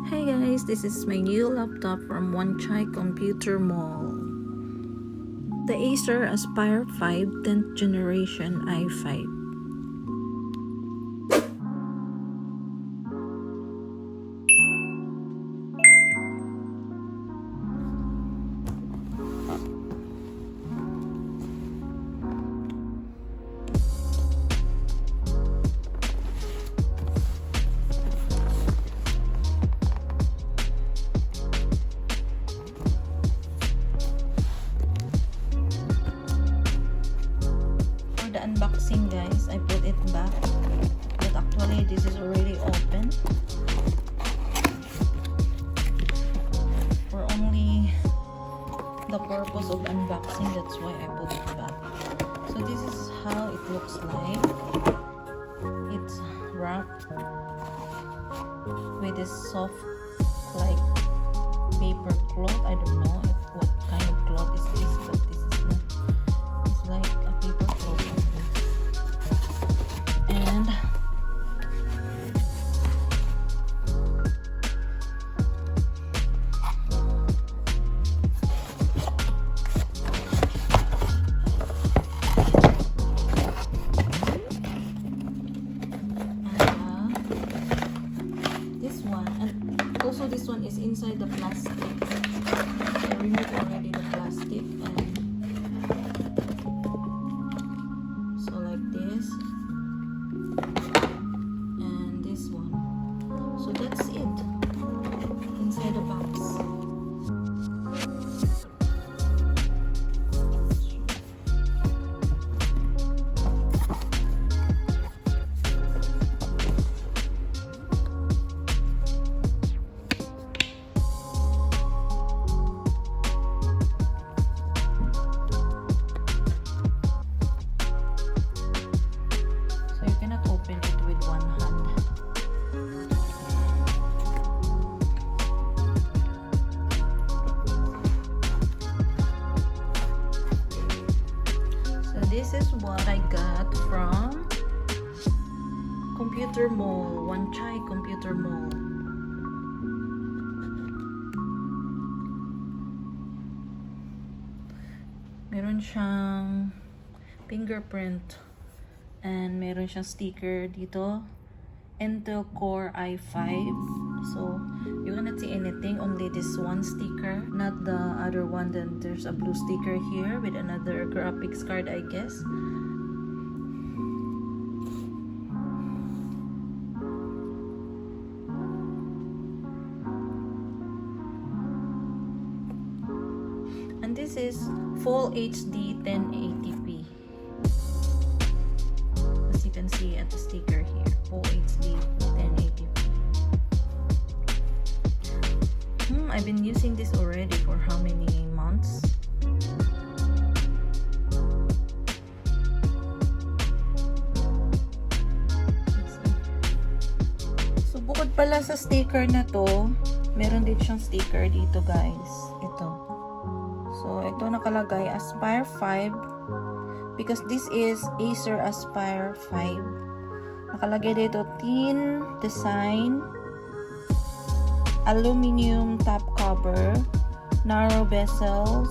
Hey guys, this is my new laptop from Wanchai Computer Mall. The Acer Aspire 5 10th generation i5. The unboxing, guys, I put it back, but actually this is already open for only the purpose of unboxing. That's why I put it back. So this is how it looks like. It's wrapped with this soft like paper cloth. I don't know what kind of cloth is this, but this is not. It's like a paper cloth. And this one, and also this one is inside the plastic. I removed already the plastic, and so like this. So that's it inside the box. So you cannot open it with one hand. This is what I got from Computer Mall, Wanchai Computer Mall. Meron siyang fingerprint and meron siyang sticker dito, Intel Core i5. So you cannot see anything, only this one sticker, not the other one. Then there's a blue sticker here with another graphics card, I guess. And this is Full HD 1080p. As you can see at the sticker here, Full HD 1080p. I've been using this already for how many months? So bukod pala sa sticker na to, meron din siyang sticker dito, guys. Ito. So ito nakalagay Aspire 5 because this is Acer Aspire 5. Nakalagay dito thin design, aluminum top cover, narrow bezels,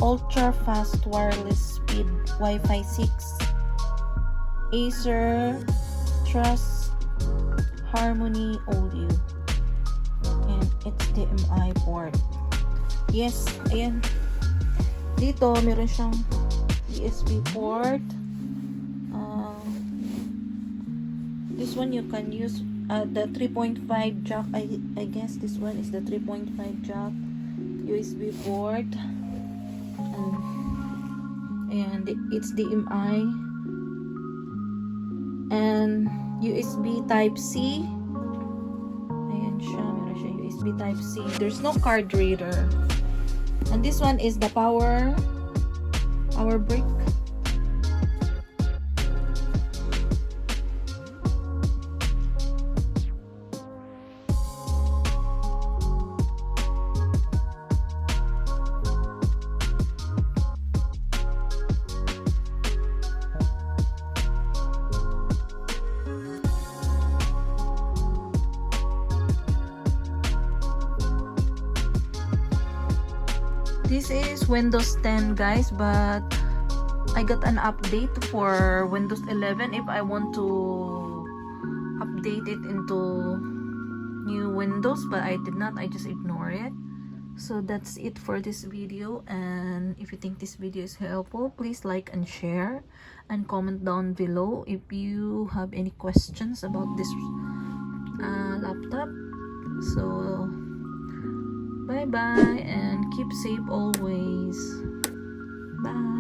ultra fast wireless speed Wi-Fi 6, Acer Trust Harmony audio, and HDMI port. Yes, ayan. Dito meron siyang USB port. This one you can use the 3.5 jack. I guess this one is the 3.5 jack USB port, and it's HDMI and USB Type C. Ayan siya, meron siya USB Type C. There's no card reader. And this one is the power brick. This is Windows 10 guys, but I got an update for Windows 11 if I want to update it into new Windows, but I did not. I just ignore it. So that's it for this video, and if you think this video is helpful, please like and share and comment down below if you have any questions about this laptop. So bye bye and keep safe always. Bye.